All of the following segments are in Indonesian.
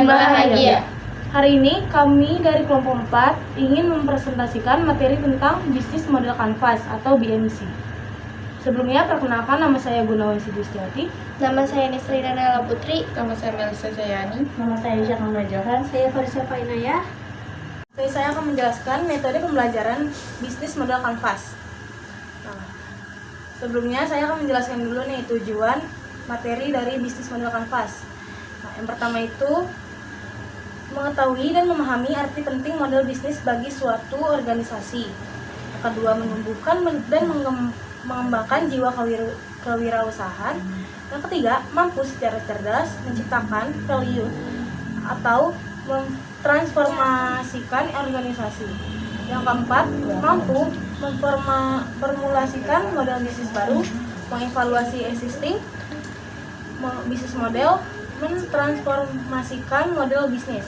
bahagia. Hari ini kami dari kelompok 4 ingin mempresentasikan materi tentang bisnis model kanvas atau BMC. Sebelumnya perkenalkan, nama saya Gunawan Sidistiati. Nama saya Nesrina Nela Putri. Nama saya Melisa Sayani. Nama saya Syakam Johan. Saya Farisa Fainaya. Saya akan menjelaskan metode pembelajaran bisnis model kanvas. Sebelumnya saya akan menjelaskan dulu nih tujuan materi dari bisnis model kanvas. Yang pertama itu mengetahui dan memahami arti penting model bisnis bagi suatu organisasi. Yang kedua, menumbuhkan dan mengembangkan jiwa kewirausahaan. Yang ketiga, mampu secara cerdas menciptakan value atau memtransformasikan organisasi. Yang keempat, mampu memformulasikan model bisnis baru, mengevaluasi existing bisnis model, mentransformasikan model bisnis.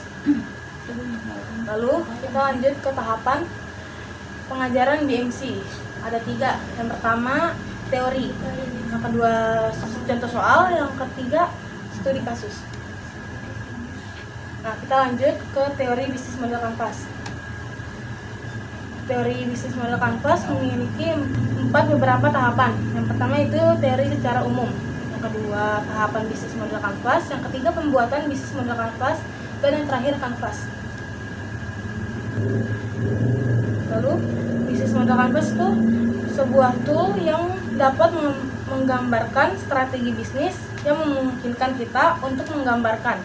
Lalu kita lanjut ke tahapan pengajaran BMC. Ada 3. Yang pertama teori, yang kedua contoh soal, yang ketiga studi kasus. Nah, kita lanjut ke teori bisnis model kanvas. Teori bisnis model kanvas memiliki beberapa tahapan. Yang pertama itu teori secara umum, yang kedua tahapan bisnis model kanvas, yang ketiga pembuatan bisnis model kanvas, dan yang terakhir kanvas. Lalu bisnis model kanvas itu sebuah tool yang dapat menggambarkan strategi bisnis yang memungkinkan kita untuk menggambarkan,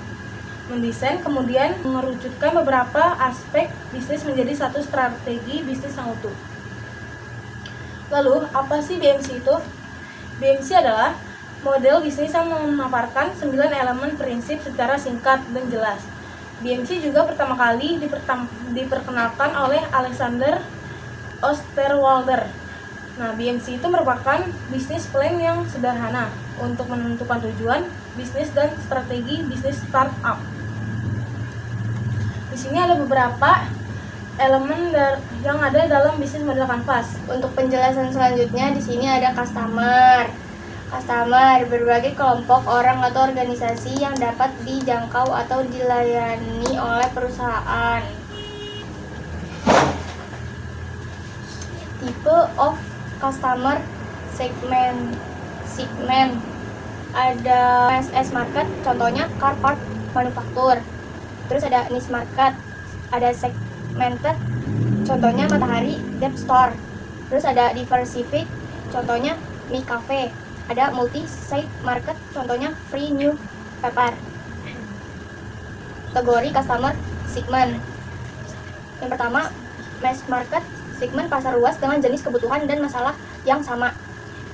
mendesain, kemudian mengerucutkan beberapa aspek bisnis menjadi satu strategi bisnis yang utuh. Lalu, apa sih BMC itu? BMC adalah model bisnis yang memaparkan 9 elemen prinsip secara singkat dan jelas. BMC juga pertama kali diperkenalkan oleh Alexander Osterwalder. Nah, BMC itu merupakan bisnis plan yang sederhana untuk menentukan tujuan bisnis dan strategi bisnis startup. Di sini ada beberapa elemen yang ada dalam bisnis model kanvas. Untuk penjelasan selanjutnya di sini ada customer. Customer berbagai kelompok orang atau organisasi yang dapat dijangkau atau dilayani oleh perusahaan. Type of customer segment ada mass market, contohnya car part manufaktur. Terus ada niche market, ada segmented, contohnya Matahari Dep Store. Terus ada diversified, contohnya Mi Cafe. Ada multi-site market, contohnya Free New Paper. Kategori customer segment. Yang pertama, mass market, segmen pasar luas dengan jenis kebutuhan dan masalah yang sama.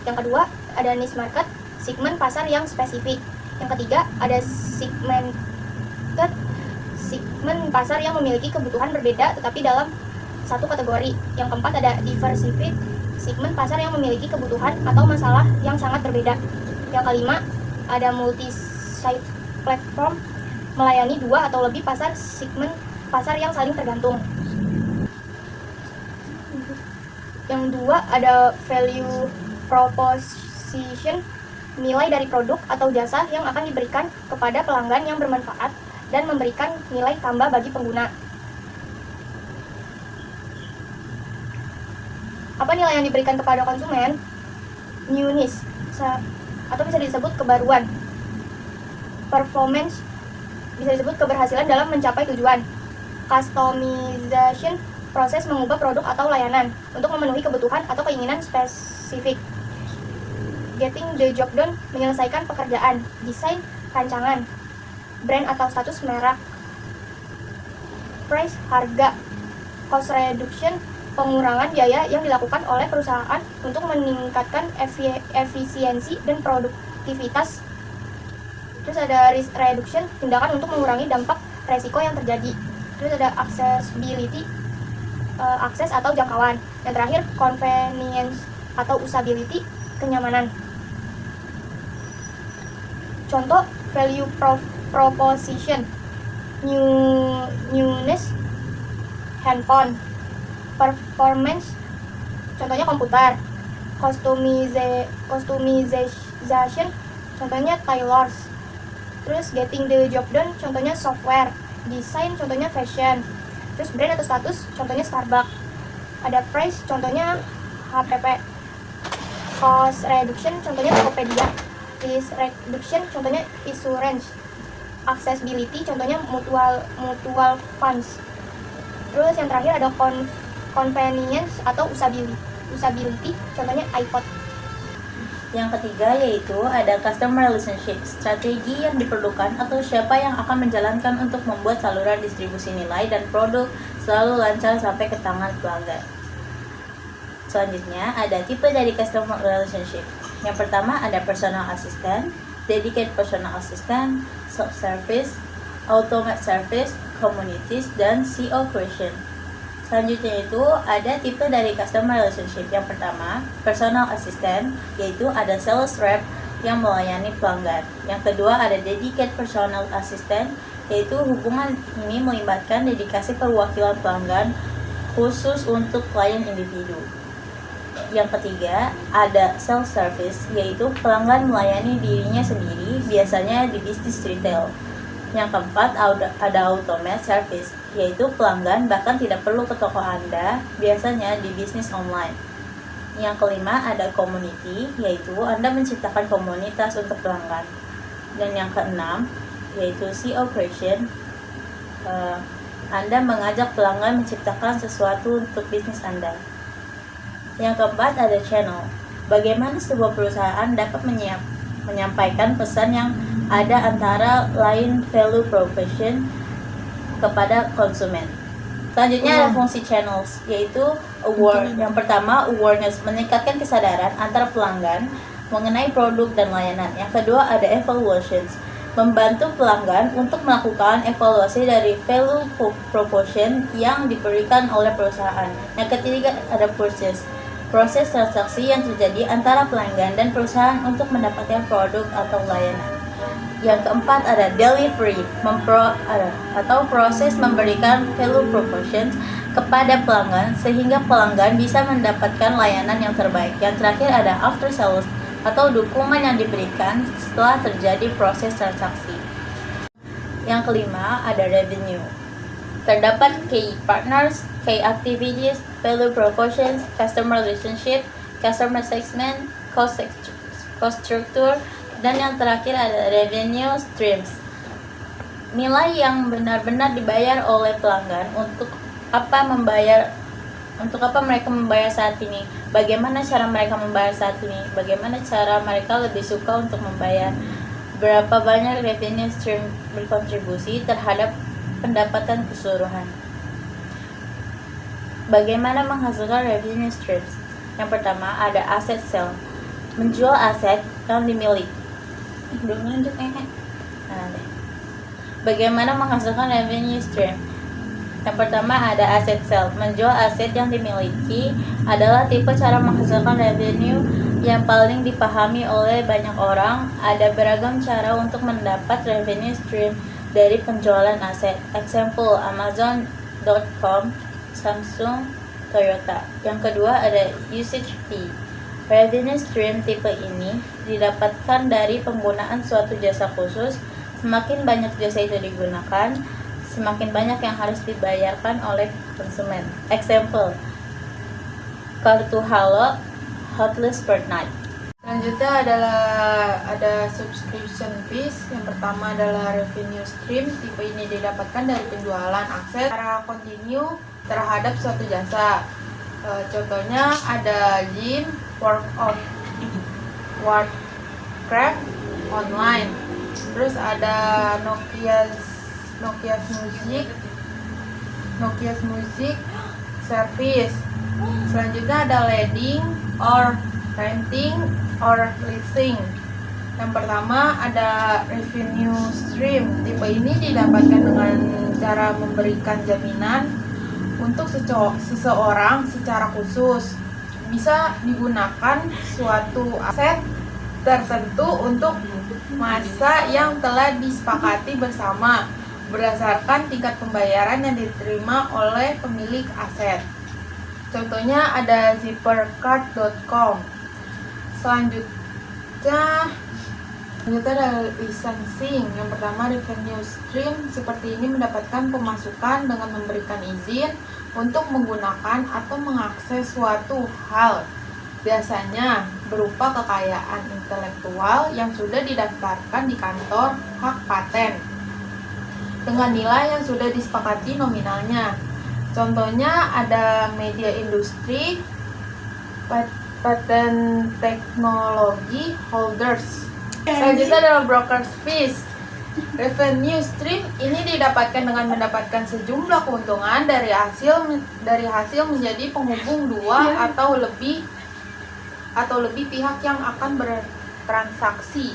Yang kedua, ada niche market, segmen pasar yang spesifik. Yang ketiga, ada segmented, segmen pasar yang memiliki kebutuhan berbeda tetapi dalam satu kategori. Yang keempat, ada diversified, segmen pasar yang memiliki kebutuhan atau masalah yang sangat berbeda. Yang kelima, ada multi-site platform, melayani 2 atau lebih pasar, segmen pasar yang saling tergantung. Yang 2, ada value proposition, nilai dari produk atau jasa yang akan diberikan kepada pelanggan yang bermanfaat dan memberikan nilai tambah bagi pengguna. Apa nilai yang diberikan kepada konsumen? Newness, atau bisa disebut kebaruan. Performance, bisa disebut keberhasilan dalam mencapai tujuan. Customization, proses mengubah produk atau layanan untuk memenuhi kebutuhan atau keinginan spesifik. Getting the job done, menyelesaikan pekerjaan. Desain, rancangan. Brand atau status merek. Price, harga. Cost reduction, pengurangan biaya yang dilakukan oleh perusahaan untuk meningkatkan efisiensi dan produktivitas. Terus ada risk reduction, tindakan untuk mengurangi dampak resiko yang terjadi. Terus ada accessibility, akses atau jangkauan. Yang terakhir, convenience atau usability, kenyamanan. Contoh value proposition, newness, handphone. Performance, contohnya komputer. Customization, contohnya tailors. Terus getting the job done, contohnya software. Desain, contohnya fashion. Terus brand atau status, contohnya Starbucks. Ada price, contohnya HPP. Cost reduction, contohnya Tokopedia. Risk reduction, contohnya insurance. Accessibility, contohnya mutual funds. Terus yang terakhir ada convenience atau usability, contohnya iPod. Yang ketiga yaitu ada customer relationship, strategi yang diperlukan atau siapa yang akan menjalankan untuk membuat saluran distribusi nilai dan produk selalu lancar sampai ke tangan pelanggan. Selanjutnya ada tipe dari customer relationship. Yang pertama ada personal assistant, dedicated personal assistant, self-service, automate service, communities, dan CO creation. Selanjutnya itu ada tipe dari customer relationship. Yang pertama, personal assistant, yaitu ada sales rep yang melayani pelanggan. Yang kedua ada dedicated personal assistant, yaitu hubungan ini melibatkan dedikasi perwakilan pelanggan khusus untuk klien individu. Yang ketiga ada self service, yaitu pelanggan melayani dirinya sendiri, biasanya di bisnis retail. Yang keempat ada automate service, yaitu pelanggan bahkan tidak perlu ke toko Anda, biasanya di bisnis online. Yang kelima ada community, yaitu Anda menciptakan komunitas untuk pelanggan. Dan yang keenam yaitu CO creation, Anda mengajak pelanggan menciptakan sesuatu untuk bisnis Anda. Yang keempat ada channel, bagaimana sebuah perusahaan dapat menyampaikan pesan yang ada antara lain value proposition kepada konsumen. Selanjutnya ada fungsi channels, yaitu award. Yang pertama awareness, meningkatkan kesadaran antara pelanggan mengenai produk dan layanan. Yang kedua ada evaluations, membantu pelanggan untuk melakukan evaluasi dari value proposition yang diberikan oleh perusahaan. Yang ketiga ada purchase, proses transaksi yang terjadi antara pelanggan dan perusahaan untuk mendapatkan produk atau layanan. Yang keempat ada delivery, atau proses memberikan value propositions kepada pelanggan sehingga pelanggan bisa mendapatkan layanan yang terbaik. Yang terakhir ada after sales, atau dukungan yang diberikan setelah terjadi proses transaksi. Yang kelima ada revenue. Terdapat key partners, key activities, value propositions, customer relationship, customer segment, cost structure, dan yang terakhir ada revenue streams. Nilai yang benar-benar dibayar oleh pelanggan, untuk apa mereka membayar saat ini, bagaimana cara mereka membayar saat ini, bagaimana cara mereka lebih suka untuk membayar, berapa banyak revenue stream berkontribusi terhadap pendapatan keseluruhan. Bagaimana menghasilkan revenue streams? Yang pertama ada asset sale, menjual aset yang dimiliki. Belum lanjut Bagaimana menghasilkan revenue stream? Yang pertama ada asset sale, menjual aset yang dimiliki adalah tipe cara menghasilkan revenue yang paling dipahami oleh banyak orang. Ada beragam cara untuk mendapat revenue stream dari penjualan aset. Example Amazon.com, Samsung, Toyota. Yang kedua ada usage fee. Revenue stream tipe ini didapatkan dari penggunaan suatu jasa khusus. Semakin banyak jasa itu digunakan, semakin banyak yang harus dibayarkan oleh konsumen. Example, kartu Halo, Hotlist per night. Selanjutnya ada subscription fees. Yang pertama adalah revenue stream. Tipe ini didapatkan dari penjualan akses secara kontinu terhadap suatu jasa. Contohnya ada gym, Warcraft online. Terus ada Nokia's Music service. Selanjutnya ada lending or renting or leasing. Yang pertama ada revenue stream. Tipe ini didapatkan dengan cara memberikan jaminan untuk seseorang secara khusus. Bisa digunakan suatu aset tertentu untuk masa yang telah disepakati bersama berdasarkan tingkat pembayaran yang diterima oleh pemilik aset. Contohnya ada zippercard.com. Selanjutnya Selanjutnya ada licensing. Yang pertama, revenue stream. Seperti ini mendapatkan pemasukan dengan memberikan izin untuk menggunakan atau mengakses suatu hal, biasanya berupa kekayaan intelektual yang sudah didaftarkan di kantor hak paten dengan nilai yang sudah disepakati nominalnya. Contohnya ada media industri, patent teknologi holders. Selanjutnya adalah broker's fees. Revenue stream ini didapatkan dengan mendapatkan sejumlah keuntungan dari hasil menjadi penghubung dua atau lebih pihak yang akan bertransaksi.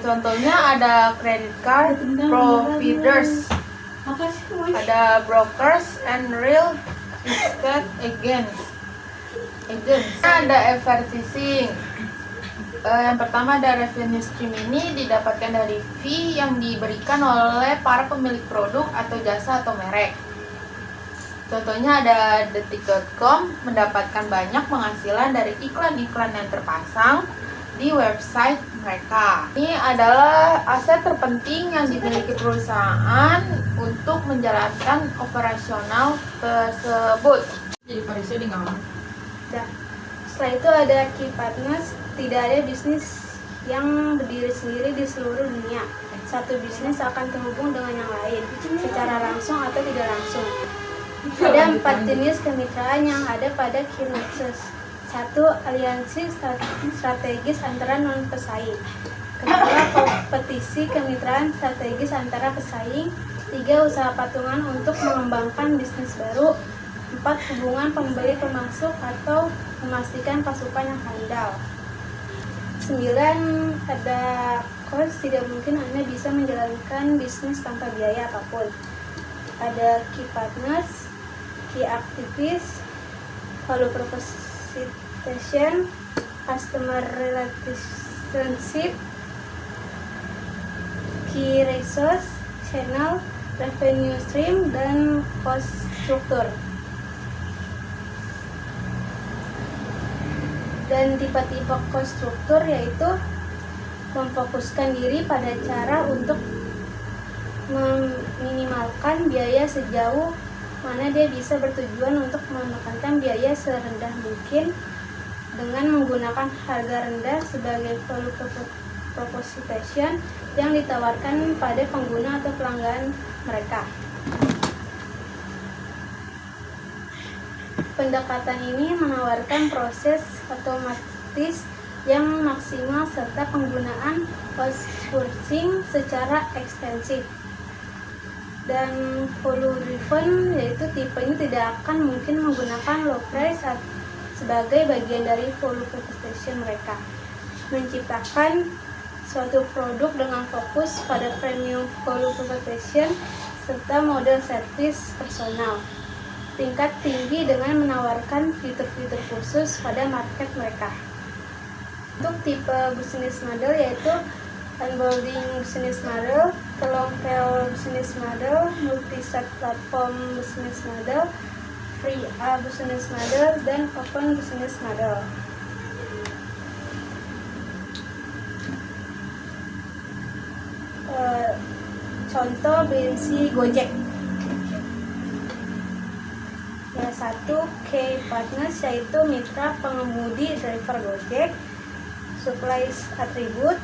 Contohnya ada credit card providers, ada brokers and real estate agents. Ada advertising. Yang pertama ada revenue stream ini didapatkan dari fee yang diberikan oleh para pemilik produk atau jasa atau merek. Contohnya ada detik.com mendapatkan banyak penghasilan dari iklan-iklan yang terpasang di website mereka. Ini adalah aset terpenting yang dimiliki perusahaan untuk menjalankan operasional tersebut. Jadi Parisnya di kamar. Setelah itu ada key partners. Tidak ada bisnis yang berdiri sendiri di seluruh dunia. Satu bisnis akan terhubung dengan yang lain, secara langsung atau tidak langsung. Ada 4 jenis kemitraan yang ada pada key nexus. 1. Aliansi strategis antara non-pesaing. 2. Kompetisi kemitraan strategis antara pesaing. 3. Usaha patungan untuk mengembangkan bisnis baru. 4. Hubungan pembeli pemasok atau memastikan pasukan yang handal. 9. Ada cost. Tidak mungkin Anda bisa menjalankan bisnis tanpa biaya apapun. Ada key partners, key activists, value proposition, customer relationship, key resource, channel, revenue stream, dan cost structure. Dan tipe-tipe cost struktur yaitu memfokuskan diri pada cara untuk meminimalkan biaya sejauh mana dia bisa bertujuan untuk menekankan biaya serendah mungkin dengan menggunakan harga rendah sebagai value proposition yang ditawarkan pada pengguna atau pelanggan mereka. Pendekatan ini menawarkan proses otomatis yang maksimal serta penggunaan outsourcing secara ekstensif. Dan value driven yaitu tipe ini tidak akan mungkin menggunakan low price sebagai bagian dari value proposition mereka. Menciptakan suatu produk dengan fokus pada premium value proposition serta model service personal tingkat tinggi dengan menawarkan fitur-fitur khusus pada market mereka. Untuk tipe business model yaitu onboarding business model, long tail business model, multi-site platform business model, free business model, dan open business model. Contoh BMC Gojek. Ya, 1. Key partners yaitu mitra pengemudi driver Gojek, supplies atribut,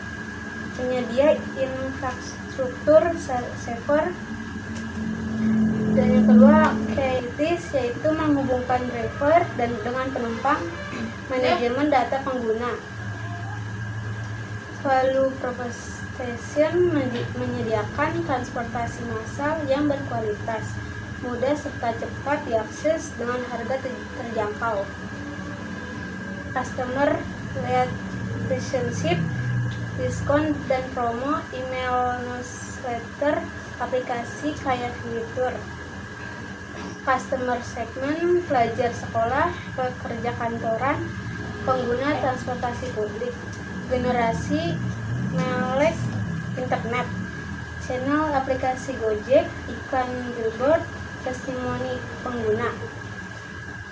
penyedia infrastruktur server. Dan yang kedua, KITs yaitu menghubungkan driver dan dengan penumpang, manajemen data pengguna. Value proposition menyediakan transportasi massal yang berkualitas, mudah serta cepat diakses dengan harga terjangkau. Customer relationship, diskon dan promo, email newsletter, aplikasi kaya fitur. Customer segment, pelajar sekolah, pekerja kantoran, pengguna transportasi publik. Generasi melek internet, channel aplikasi Gojek, iklan billboard, testimoni pengguna.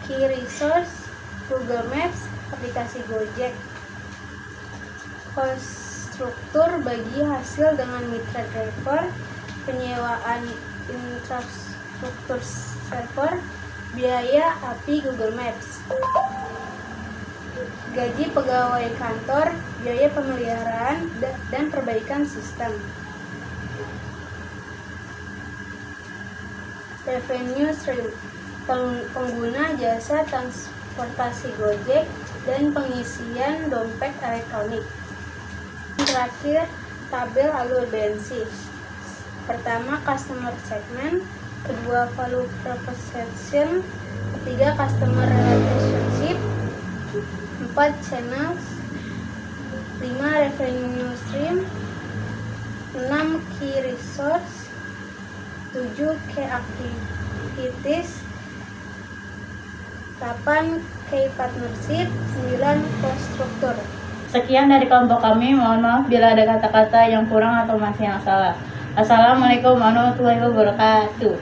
Key resource, Google Maps, aplikasi Gojek. Cost infrastruktur bagi hasil dengan mitra driver, penyewaan infrastruktur server, biaya API Google Maps, gaji pegawai kantor, biaya pemeliharaan, dan perbaikan sistem. Revenue stream, pengguna jasa transportasi Gojek dan pengisian dompet elektronik. Terakhir, tabel alur bensin. Pertama, customer segment. Kedua, value proposition. Ketiga, customer relationship. 4, channels. 5, revenue stream. 6, key resource. 7, key activities. 8, key partnership. 9, cost structure. Sekian dari kelompok kami, mohon maaf bila ada kata-kata yang kurang atau masih yang salah. Assalamualaikum warahmatullahi wabarakatuh.